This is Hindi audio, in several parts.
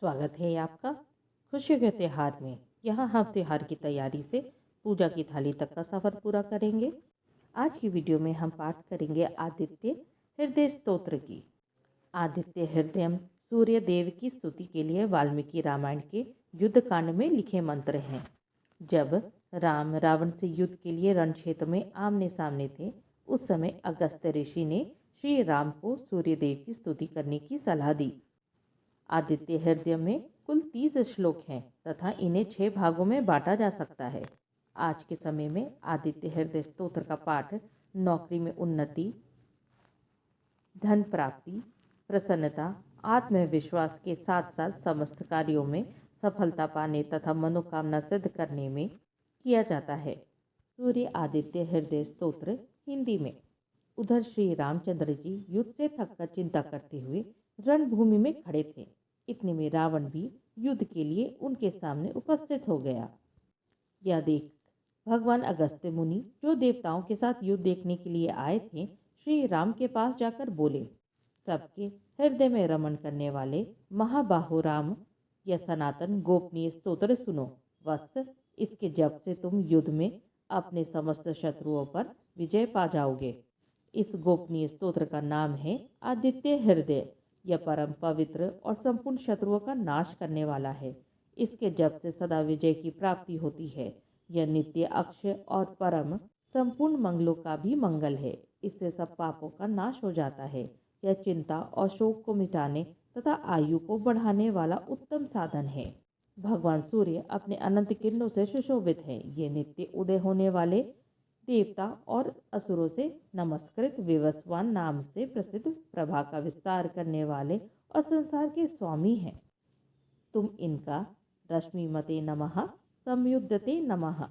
स्वागत है आपका खुशियों के त्योहार में। यहाँ हम त्योहार की तैयारी से पूजा की थाली तक का सफ़र पूरा करेंगे। आज की वीडियो में हम पाठ करेंगे आदित्य हृदय स्तोत्र की। आदित्य हृदयम सूर्य देव की स्तुति के लिए वाल्मीकि रामायण के युद्ध कांड में लिखे मंत्र हैं। जब राम रावण से युद्ध के लिए रण क्षेत्र में आमने सामने थे, उस समय अगस्त्य ऋषि ने श्री राम को सूर्य देव की स्तुति करने की सलाह दी। आदित्य हृदय में कुल 30 श्लोक हैं तथा इन्हें 6 भागों में बांटा जा सकता है। आज के समय में आदित्य हृदय स्तोत्र का पाठ नौकरी में उन्नति, धन प्राप्ति, प्रसन्नता, आत्मविश्वास के साथ साथ समस्त कार्यों में सफलता पाने तथा मनोकामना सिद्ध करने में किया जाता है। सूर्य आदित्य हृदय स्तोत्र हिंदी में। उधर श्री रामचंद्र जी युद्ध से थककर चिंता करते हुए रणभूमि में खड़े थे। इतने में रावण भी युद्ध के लिए उनके सामने उपस्थित हो गया। यह देख भगवान अगस्त्य मुनि, जो देवताओं के साथ युद्ध देखने के लिए आए थे, श्री राम के पास जाकर बोले, सबके हृदय में रमण करने वाले महाबाहु राम, यह सनातन गोपनीय स्तोत्र सुनो। वत्स, इसके जप से तुम युद्ध में अपने समस्त शत्रुओं पर विजय पा जाओगे। इस गोपनीय स्तोत्र का नाम है आदित्य हृदय। यह परम पवित्र और संपूर्ण शत्रुओं का नाश करने वाला है। इसके जप से सदा विजय की प्राप्ति होती है। यह नित्य अक्षय और परम संपूर्ण मंगलों का भी मंगल है। इससे सब पापों का नाश हो जाता है। यह चिंता और शोक को मिटाने तथा आयु को बढ़ाने वाला उत्तम साधन है। भगवान सूर्य अपने अनंत किरणों से सुशोभित हैं। ये नित्य उदय होने वाले देवता और असुरों से नमस्कृत विवस्वान नाम से प्रसिद्ध प्रभा का विस्तार करने वाले और संसार के स्वामी हैं। तुम इनका रश्मिमते नमः, संयुद्धते नमः,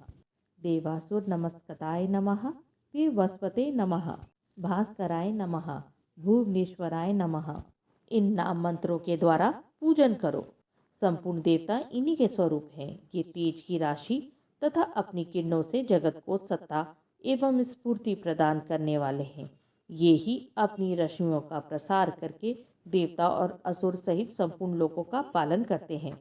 देवासुर नमस्कताय नमः, विवस्वते नमः, भास्कराय नमः, भुवनेश्वराय नमः, इन नाम मंत्रों के द्वारा पूजन करो। संपूर्ण देवता इन्हीं के स्वरूप हैं। ये तेज की राशि तथा अपनी किरणों से जगत को सत्ता एवं स्फूर्ति प्रदान करने वाले हैं। ये ही अपनी रश्मियों का प्रसार करके देवता और असुर सहित संपूर्ण लोकों का पालन करते हैं।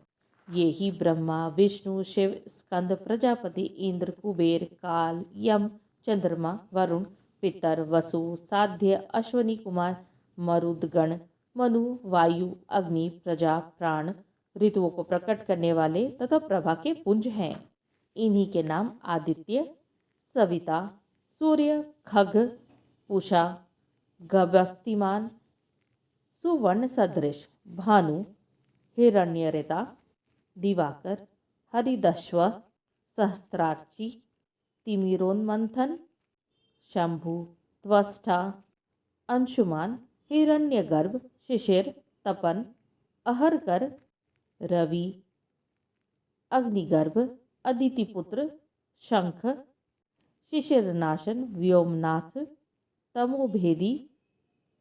ये ही ब्रह्मा, विष्णु, शिव, स्कंद, प्रजापति, इंद्र, कुबेर, काल, यम, चंद्रमा, वरुण, पितर, वसु, साध्य, अश्वनी कुमार, मरुदगण, मनु, वायु, अग्नि, प्रजा, प्राण, ऋतुओं को प्रकट करने वाले तथा प्रभा के पुंज हैं। इन्हीं के नाम आदित्य, सविता, सूर्य, खग, पूषा, गभस्तिमान, सुवर्ण सदृश, भानु, हिरण्यरेता, दिवाकर, हरिदश्व, सहस्त्रार्ची, तिमिरोन्मंथन, शंभु, त्वष्टा, अंशुमान, हिरण्यगर्भ, शिशिर, तपन, अहरकर, रवि, अग्निगर्भ, अदितिपुत्र, शंख, शिशिरनाशन, व्योमनाथ, तमोभेदी,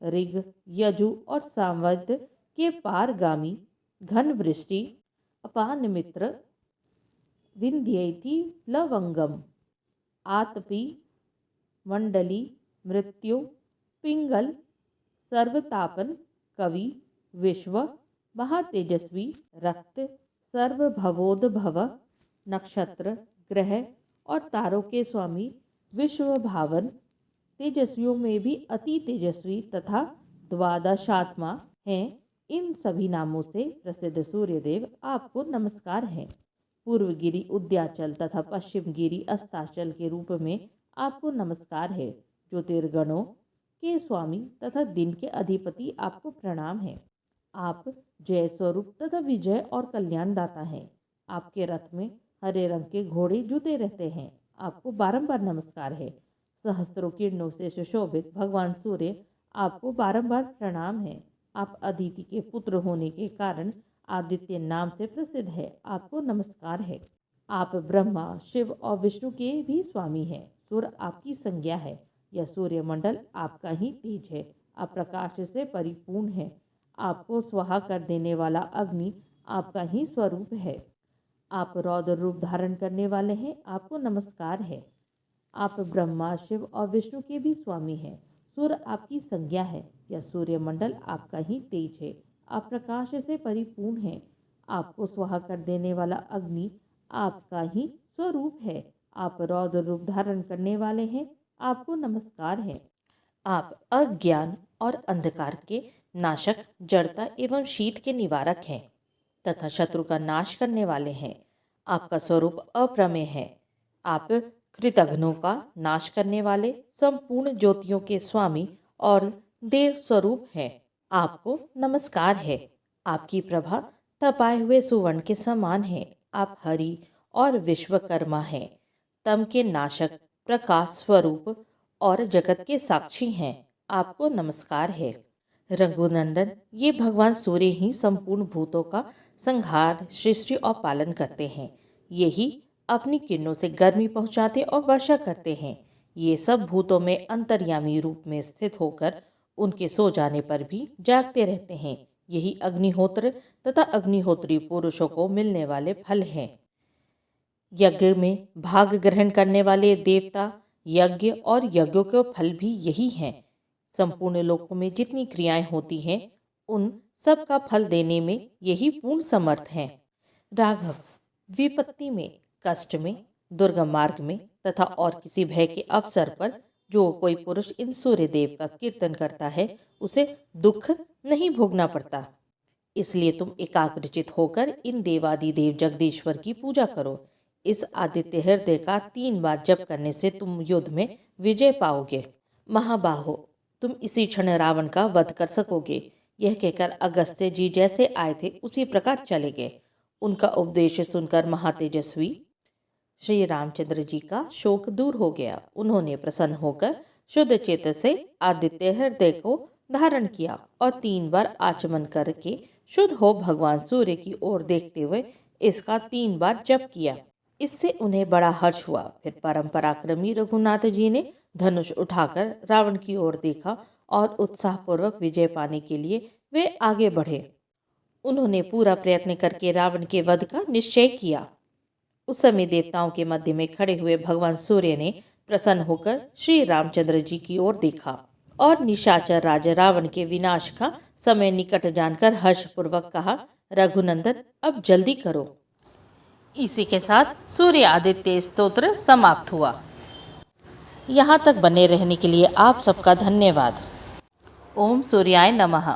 ऋग, यजु और सामवेद के पारगामी, घन वृष्टि, अपान मित्र, विंध्यति लवंगम, आतपी, मंडली, मृत्यु, पिंगल, सर्वतापन, कवि, विश्व, महातेजस्वी, रक्त, सर्वभवोद्भव, नक्षत्र, ग्रह और तारों के स्वामी, विश्व भावन, तेजस्वियों में भी अति तेजस्वी तथा द्वादशात्मा हैं। इन सभी नामों से प्रसिद्ध सूर्यदेव आपको नमस्कार है। पूर्व गिरि उद्याचल तथा पश्चिम गिरि अस्ताचल के रूप में आपको नमस्कार है। ज्योतिर्गणों के स्वामी तथा दिन के अधिपति आपको प्रणाम है। आप जय स्वरूप तथा विजय और कल्याण दाता हैं। आपके रथ में हरे रंग के घोड़े जुते रहते हैं। आपको बारंबार नमस्कार है। सहस्त्रों किरणों से सुशोभित भगवान सूर्य, आपको बारंबार प्रणाम है। आप अदिति के पुत्र होने के कारण आदित्य नाम से प्रसिद्ध है। आपको नमस्कार है। आप ब्रह्मा, शिव और विष्णु के भी स्वामी हैं। सूर्य आपकी संज्ञा है। यह सूर्यमंडल आपका ही तेज है। आप प्रकाश से परिपूर्ण है। आपको स्वाहा कर देने वाला अग्नि आपका ही स्वरूप है। आप रौद्र रूप धारण करने वाले हैं। आपको नमस्कार है। आप ब्रह्मा, शिव और विष्णु के भी स्वामी हैं। सूर्य आपकी संज्ञा है। यह सूर्यमंडल आपका ही तेज है। आप प्रकाश से परिपूर्ण हैं। आपको स्वाहा कर देने वाला अग्नि आपका ही स्वरूप है। आप रौद्र रूप धारण करने वाले हैं, आपको नमस्कार है। आप अज्ञान और अंधकार के नाशक, जड़ता एवं शीत के निवारक हैं तथा शत्रु का नाश करने वाले हैं। आपका स्वरूप अप्रमेय है। आप कृतघ्नों का नाश करने वाले, संपूर्ण ज्योतियों के स्वामी और देव स्वरूप हैं। आपको नमस्कार है। आपकी प्रभा तपाए हुए सुवर्ण के समान है। आप हरि और विश्वकर्मा हैं। तम के नाशक, प्रकाश स्वरूप और जगत के साक्षी हैं। आपको नमस्कार है। रघुनंदन, ये भगवान सूर्य ही संपूर्ण भूतों का संहार, सृष्टि और पालन करते हैं। यही अपनी किरणों से गर्मी पहुंचाते और वर्षा करते हैं। ये सब भूतों में अंतर्यामी रूप में स्थित होकर उनके सो जाने पर भी जागते रहते हैं। यही अग्निहोत्र तथा अग्निहोत्री पुरुषों को मिलने वाले फल हैं। यज्ञ में भाग ग्रहण करने वाले देवता, यज्ञ और यज्ञों के फल भी यही हैं। संपूर्ण लोकों में जितनी क्रियाएं होती हैं, उन सब का फल देने में यही पूर्ण समर्थ हैं। राघव, विपत्ति में, कष्ट में, दुर्गम मार्ग में तथा और किसी भय के अवसर पर जो कोई पुरुष इन सूर्य देव का कीर्तन करता है, उसे दुख नहीं भोगना पड़ता। इसलिए तुम एकाग्रचित होकर इन देवादिदेव जगदीश्वर की पूजा करो। इस आदित्य हृदय का 3 बार जप करने से तुम युद्ध में विजय पाओगे। महाबाहो, तुम इसी क्षण रावण का वध कर सकोगे। यह कहकर अगस्त्य जी जैसे आए थे उसी प्रकार चले गए। उनका उपदेश सुनकर महातेजस्वी श्री रामचंद्र जी का शोक दूर हो गया। उन्होंने प्रसन्न होकर शुद्ध चेत से आदित्य हृदय को धारण किया और 3 बार आचमन करके शुद्ध हो भगवान सूर्य की ओर देखते हुए इसका 3 बार जप किया। इससे उन्हें बड़ा हर्ष हुआ। फिर परम पराक्रमी रघुनाथ जी ने धनुष उठाकर रावण की ओर देखा और उत्साहपूर्वक विजय पाने के लिए वे आगे बढ़े। उन्होंने पूरा प्रयत्न करके रावण के वध का निश्चय किया। उस समय देवताओं के मध्य में खड़े हुए भगवान सूर्य ने प्रसन्न होकर श्री रामचंद्र जी की ओर देखा और निशाचर राजा रावण के विनाश का समय निकट जानकर हर्षपूर्वक कहा, रघुनंदन, अब जल्दी करो। इसी के साथ सूर्य आदित्य स्तोत्र समाप्त हुआ। यहाँ तक बने रहने के लिए आप सबका धन्यवाद। ओम सूर्याय नमः।